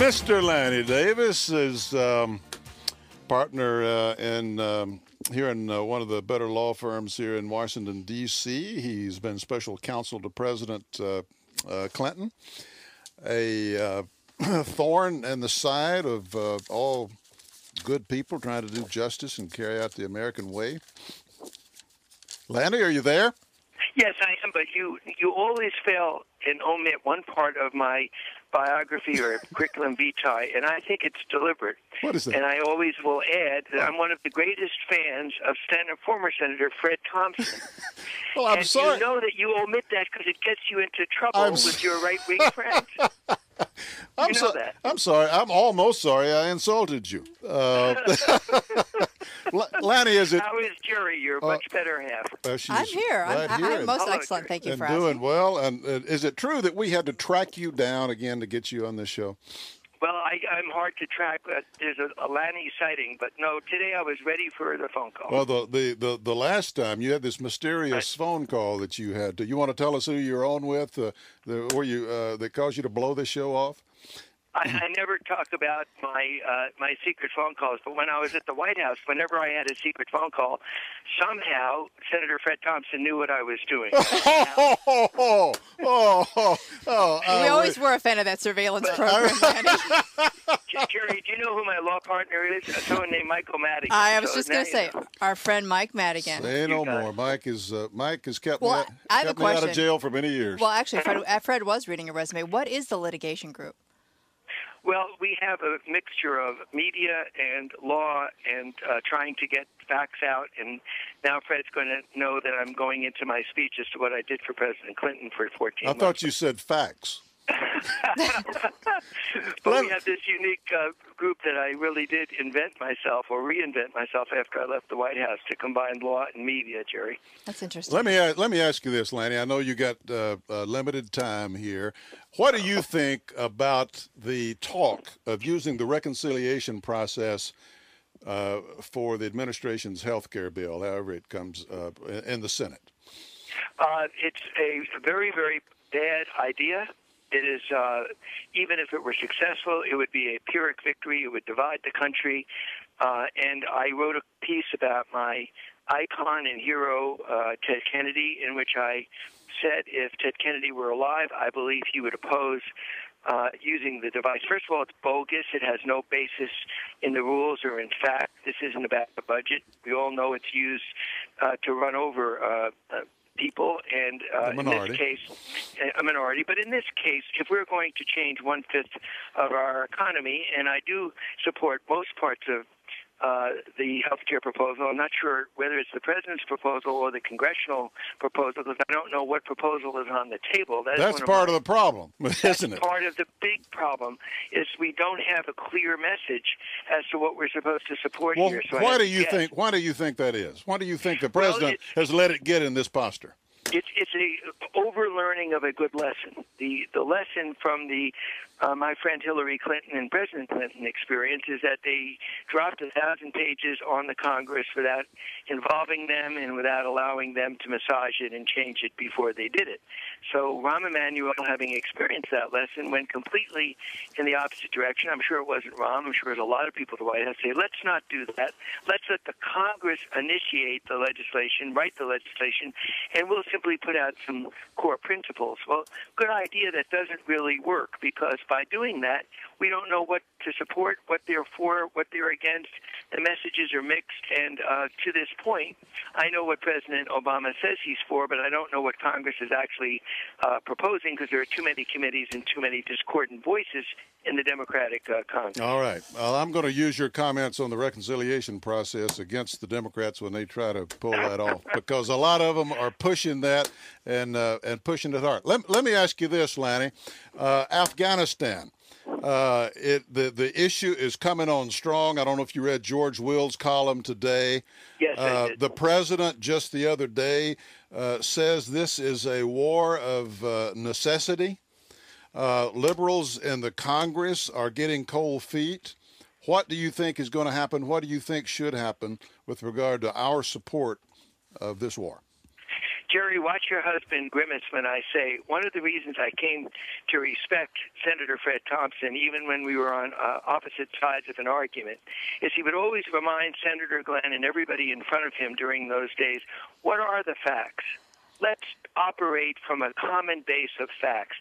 Mr. Lanny Davis is partner here in one of the better law firms here in Washington, D.C. He's been special counsel to President Clinton, a thorn in the side of all good people trying to do justice and carry out the American way. Lanny, are you there? Yes, I am, but you always fail and omit one part of my biography or curriculum vitae, and I think it's deliberate. What is that? And I always will add that I'm one of the greatest fans of former Senator Fred Thompson. Well, I'm sorry. You know that you omit that because it gets you into trouble with your right-wing friends. That. I'm sorry. I'm almost sorry I insulted you. Lanny, is it? How is Jerry, your much better half? I'm here. I'm most Hello, excellent. Thank you for doing asking. well. And is it true that we had to track you down again to get you on this show? Well, I'm hard to track. There's a Lanny sighting, but no, today I was ready for the phone call. Well, the last time you had this mysterious phone call that you had. Do you want to tell us who you're on with? That caused you to blow this show off? I never talk about my secret phone calls, but when I was at the White House, whenever I had a secret phone call, somehow Senator Fred Thompson knew what I was doing. We always were a fan of that surveillance program. Jerry, do you know who my law partner is? Someone named Michael Madigan. I was just going to say, our friend Mike Madigan. Say no more. Mike has kept me I have a question. out of jail for many years. Well, actually, Fred was reading a resume. What is the litigation group? Well, we have a mixture of media and law and trying to get facts out. And now Fred's going to know that I'm going into my speech as to what I did for President Clinton for 14 months. I thought you said facts. But we have this unique group that I really did invent myself or reinvent myself after I left the White House to combine law and media, Jerry. That's interesting. Let me ask you this, Lanny. I know you got limited time here. What do you think about the talk of using the reconciliation process for the administration's health care bill, however it comes in the Senate? It's a very, very bad idea. It is, even if it were successful, it would be a Pyrrhic victory. It would divide the country. And I wrote a piece about my icon and hero, Ted Kennedy, in which I said if Ted Kennedy were alive, I believe he would oppose using the device. First of all, it's bogus. It has no basis in the rules or in fact. This isn't about the budget. We all know it's used to run over people, and in this case, a minority. But in this case, if we're going to change 1/5 of our economy, and I do support most parts of the health care proposal. I'm not sure whether it's the president's proposal or the congressional proposal, because I don't know what proposal is on the table. That's part of the problem, isn't it? Part of the big problem is we don't have a clear message as to what we're supposed to support here. So why do you think that is? Why do you think the president has let it get in this posture? It's a overlearning of a good lesson. The lesson from my friend Hillary Clinton and President Clinton experience is that they dropped 1,000 pages on the Congress without involving them and without allowing them to massage it and change it before they did it. So Rahm Emanuel, having experienced that lesson, went completely in the opposite direction. I'm sure it wasn't Rahm. I'm sure there's a lot of people at the White House say, let's not do that. Let's let the Congress initiate the legislation, write the legislation, and we'll simply put out some core principles. Well, good idea. That doesn't really work, because by doing that, we don't know what to support, what they're for, what they're against. The messages are mixed, and to this point, I know what President Obama says he's for, but I don't know what Congress is actually proposing, because there are too many committees and too many discordant voices in the Democratic Congress. All right. Well, I'm going to use your comments on the reconciliation process against the Democrats when they try to pull that off, because a lot of them are pushing that and pushing it hard. Let me ask you this, Lanny. Afghanistan. The issue is coming on strong. I don't know if you read George Will's column today. Yes, I did. The president just the other day says this is a war of necessity. Liberals in the Congress are getting cold feet. What do you think is going to happen? What do you think should happen with regard to our support of this war? Jerry, watch your husband grimace when I say one of the reasons I came to respect Senator Fred Thompson, even when we were on opposite sides of an argument, is he would always remind Senator Glenn and everybody in front of him during those days, what are the facts? Let's operate from a common base of facts.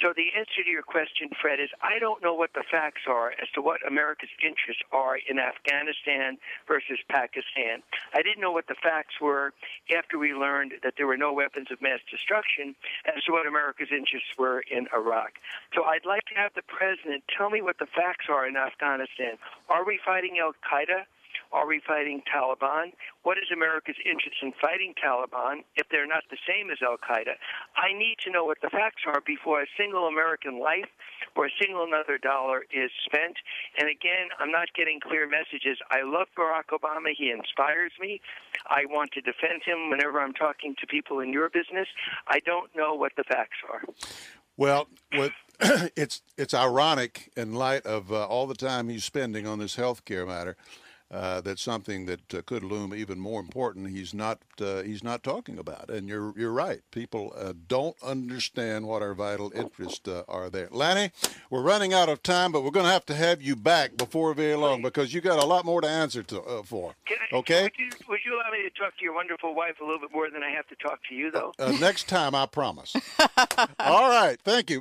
So the answer to your question, Fred, is I don't know what the facts are as to what America's interests are in Afghanistan versus Pakistan. I didn't know what the facts were after we learned that there were no weapons of mass destruction as to what America's interests were in Iraq. So I'd like to have the president tell me what the facts are in Afghanistan. Are we fighting al-Qaeda? Are we fighting Taliban? What is America's interest in fighting Taliban if they're not the same as al-Qaeda? I need to know what the facts are before a single American life or a single another dollar is spent. And again, I'm not getting clear messages. I love Barack Obama. He inspires me. I want to defend him whenever I'm talking to people in your business. I don't know what the facts are. Well, it's ironic in light of all the time he's spending on this health care matter. That's something that could loom even more important. He's not talking about, and you're right. People don't understand what our vital interests are there. Lanny, we're running out of time, but we're going to have you back before very long because you got a lot more to answer for. Okay? Would you allow me to talk to your wonderful wife a little bit more than I have to talk to you, though? Next time, I promise. All right. Thank you.